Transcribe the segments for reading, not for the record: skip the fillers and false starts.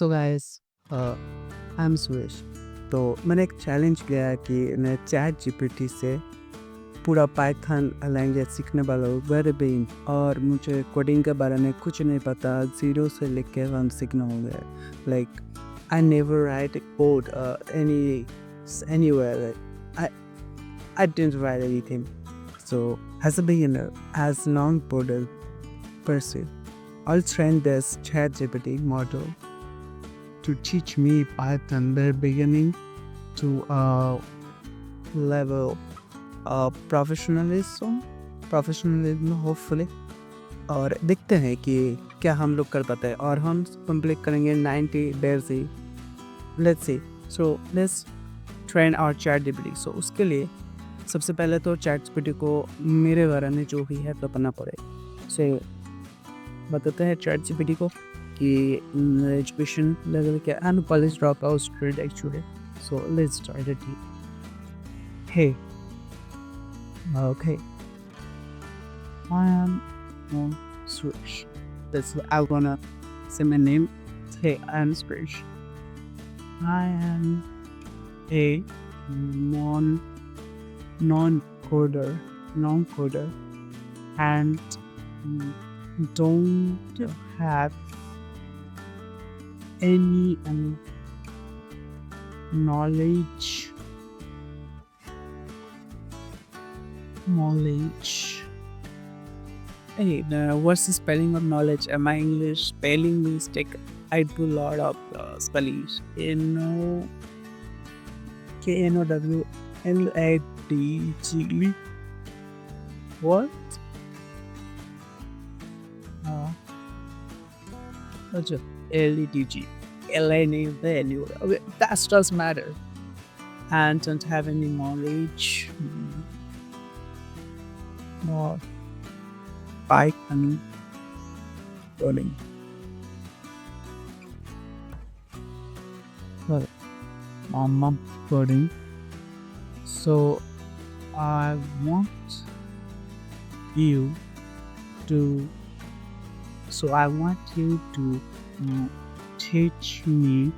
तो guys I am Suresh. तो मैंने एक चैलेंज किया है कि मैं चैट जीपीटी से पूरा पाइथन लैंग्वेज सीखने वाला हूँ वेरी बिगिन, और मुझे कोडिंग के बारे में कुछ नहीं पता। ज़ीरो से लेके वन सीखना हो गया। Like I never write code anywhere. I didn't write anything. So as a beginner, as non-coder person, I'll train this ChatGPT model to teach me Python very beginning to a level of professionalism hopefully। और देखते हैं कि क्या हम लोग कर पाते हैं, और हम कंप्लीट करेंगे 90 days ही। Let's see. So let's train our ChatGPT। So उसके लिए सबसे पहले तो ChatGPT को मेरे बारे में जो भी है तो पढ़ना पड़ेगा। सो बताते हैं ChatGPT को कि एजुकेशन लेवल क्या and college drop out student actually. So let's start it. Hey okay, I am Suresh. That's I wanna say my name. Hey, I am Suresh. I am a non non-coder and don't have any knowledge. Hey, what's the spelling of knowledge? My English spelling mistake. I do a lot of spellings. KNOWLADG. What? LEDG. LNA. Okay, that does matter. And don't have any knowledge. Or Python coding. Well, I'm coding. So I want you to. Teach me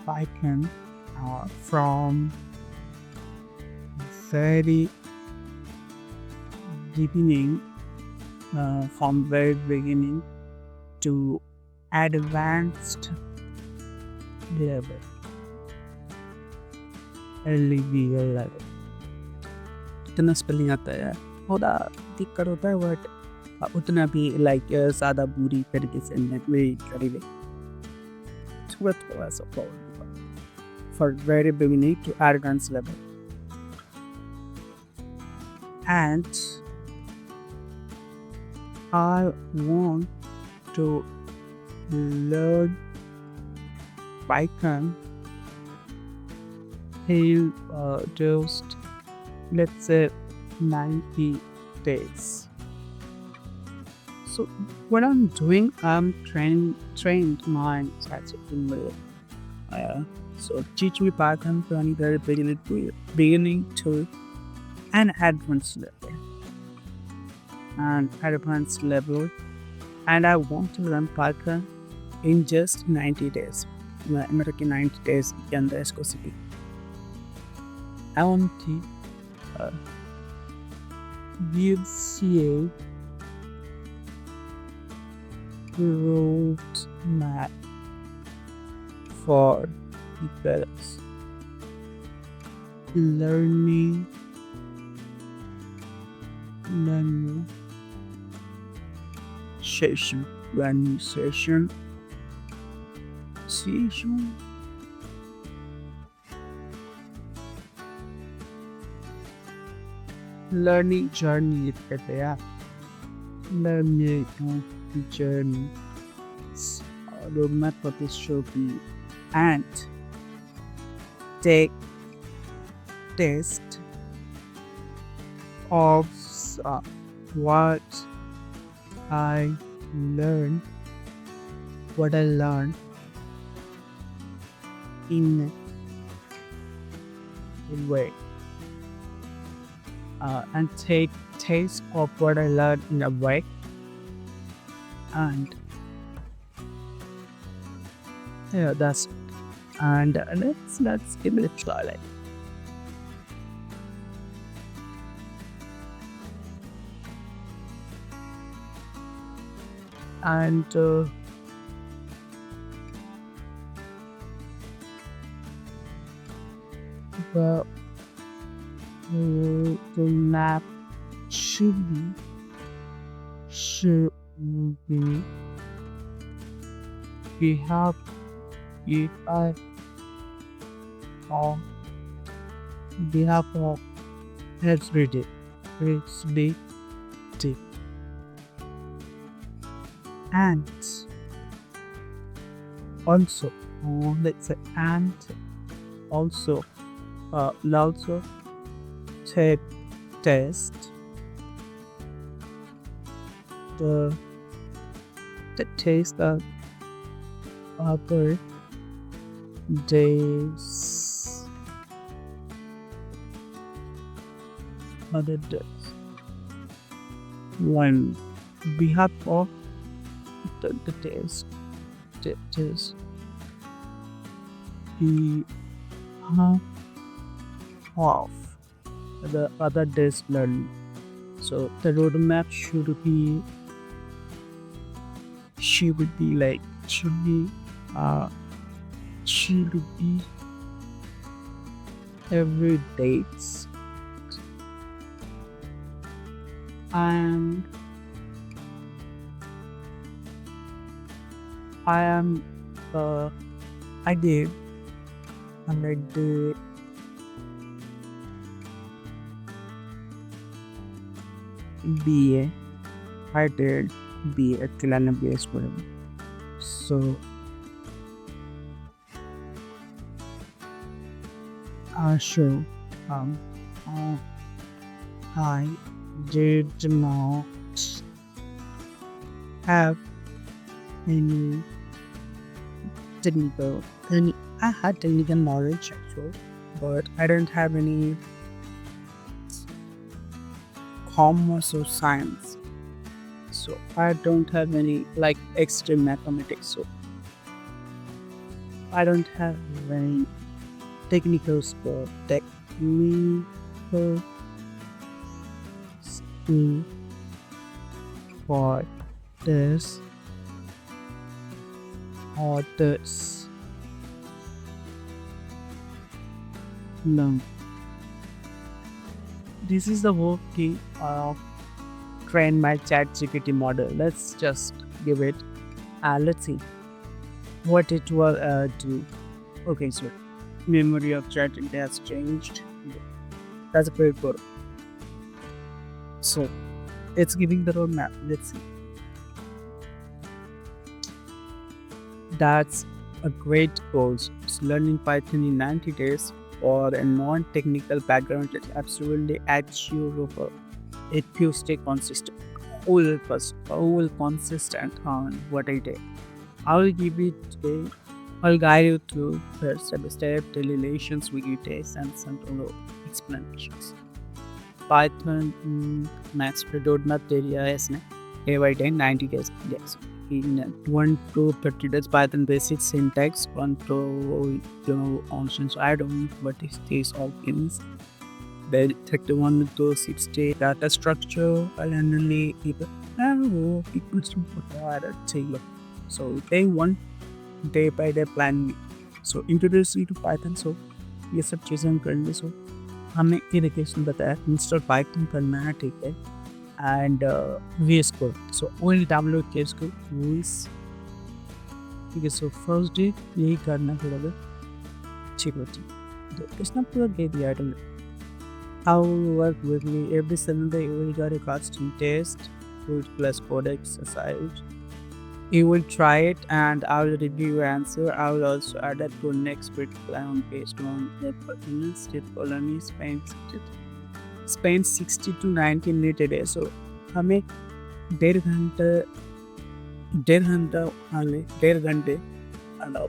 Python from very beginning to advanced level, level। इतना spelling आता है यार, थोड़ा दिक्कत होता है, but उतना भी लाइक ज़्यादा बुरी तरीके से नहीं करेंगे। थोड़ा सा for very beginning to advanced level, and I want to learn Python till just let's say 90 days. So what I'm doing, I'm trained my ChatGPT. So teach me Python from very beginning to an advanced level, and I want to learn Python in just 90 days. मतलब कि 90 days के अंदर इसको सीखी। I want to give CA roadmap for developers learning session. Learning journey कहते हैं। Learning journey roadmap for this should be, and take test of what I learned in a way, and take taste of what I learned in a way, and Yeah, that's it. And let's give it a try. Like, and the the map should be we have it of behalf of everyday day and also let's say and also take test the taste of other days other days one behalf of the test we have of the other days learning. So the roadmap should be like uh should be every dates and I am I did and I did BA I did BA till I'm BS whatever. So sure um uh, I did not have any technical any I had technical knowledge actually, but I don't have any commerce or science. So I don't have any like extreme mathematics. So I don't have any technical skill skill for this or this. No. This is the working of train my ChatGPT model. Let's just give it. Let's see what it will do. Okay, so memory of ChatGPT has changed. That's very good. So it's giving the roadmap. Let's see. That's a great course. It's learning Python in 90 days or a non-technical background is absolutely achievable if you stay consistent. Whole consistent on what I did. I'll give it a I'll guide you through the step-by-step daily relations, weekly tests, and some explanations. Python max roadmap area is A by 10, 90 days. Yes. In 1 to 30 days, Python basic syntax, control, options. I don't know what is this all means. Then 31 to 60 data structure, and only people. Equals to table. So day one, day by day plan. So introduce you to Python. So ये सब चीज़ें हम करेंगे. So हमें irrigation बताया install Python करना है ठीक है and VS Code. So we'll download VS Code rules ठीक है. So first day यही करना पड़ेगा ठीक है. तो इसने पूरा दे दिया है तुमने. How will work with me every Sunday you will get a custom test plus code exercise. You will try it and I will review your answer. I will also add it to next week plan based on the performance. Colony spend 60 to 90 minutes a day. So हमें डेढ़ घंटे allow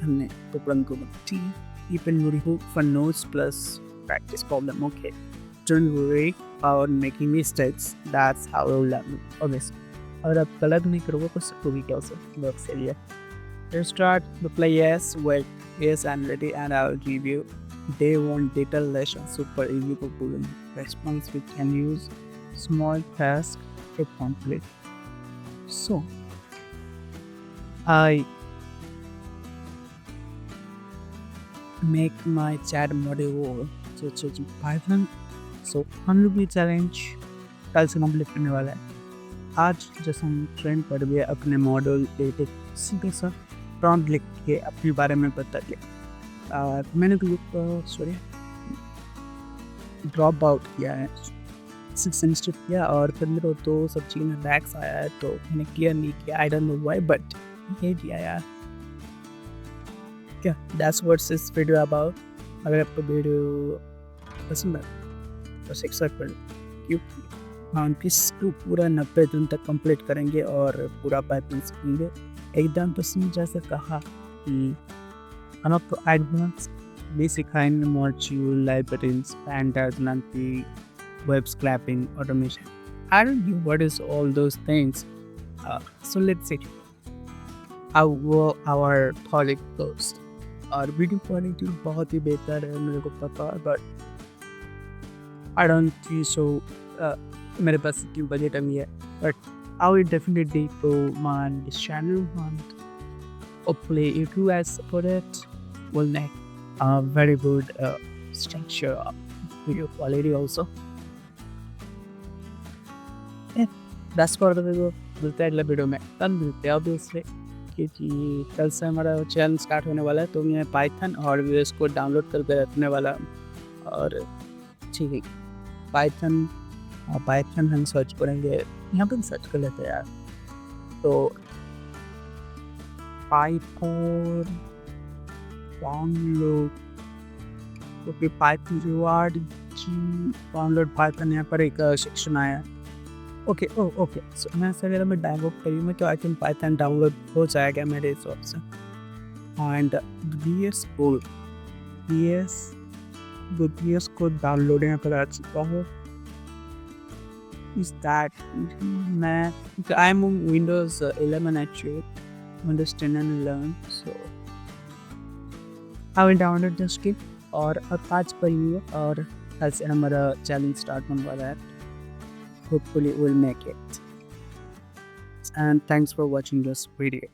हमने तो plan को ठीक है. Even remove for notes plus practice problem. Okay, don't worry about making mistakes. That's how we'll learn. Obviously. अगर आप गलत नहीं करोगे तो सबको भी क्या हो सकता है. Let's start the play. Yes, wait, yes, I'm ready, and I'll give you day one data lesson. Super easy to pull in response. We can use small task to complete. So I make my chat module to Python. So 100 challenge कल से complete करने वाला है। आज जैसे हम train पर भी अपने मॉडल एक सीधे सा प्रॉम्प्ट लिख के अपने बारे में बता दिया। मैंने तो सॉरी ड्रॉप आउट किया है, सिक्स सेमेस्टर किया और फिर मेरे को तो सब चीज़ में बैक्स आया है, तो मैंने क्लियर नहीं किया। I don't know why but ये दिया यार। क्या that's what's this video about. अगर आपको वीडियो पसंद है तो सब्सक्राइब कर क्योंकि हम इसको पूरा 90 दिन तक कंप्लीट करेंगे और पूरा पाइथन सीखेंगे। एकदम तो समझ जैसे कहा कि हम आपको एडवांस भी सिखाएंगे, मॉड्यूल, लाइब्रेरीज, पैंडास, नंटी, web scraping, automation. I don't know what is all those things. So let's see our quality goes. और वीडियो क्वालिटी बहुत ही बेहतर है, मेरे को पता है, but I don't think so. मेरे पास इतनी बजट नहीं है, but I will definitely go on this channel and hopefully if you guys support it will make a very good structure of video quality also. दस पर मिलते हैं अगले video में। कल मिलते हैं ऑब्वियसली, क्योंकि कल से हमारा चैनल स्टार्ट होने वाला है, तो मैं पाइथन और वीएस को डाउनलोड करके रखने वाला हूँ। और ठीक है, पाइथन हम सर्च करेंगे, यहाँ पर सर्च कर लेते हैं यार। तो पाइथन डाउनलोड, क्योंकि पाइथन रिवार्ड डाउनलोड पाइथन, यहाँ पर एक सेक्शन आया। ओके ओके, सो मैं सर अगर मैं डाउनलोड करी मैं तो आई थिंक पाइथन डाउनलोड हो जाएगा मेरे हिसाब से। एंड VS को डाउनलोड यहाँ पर आ चुका हूँ। इस दैट मैं I am on Windows 11 actually, Windows 10 and 11, so I will download this kit और आज पर ही और कल से हमारा चैलेंज स्टार्ट होने वाला है। Hopefully we'll make it. And thanks for watching this video.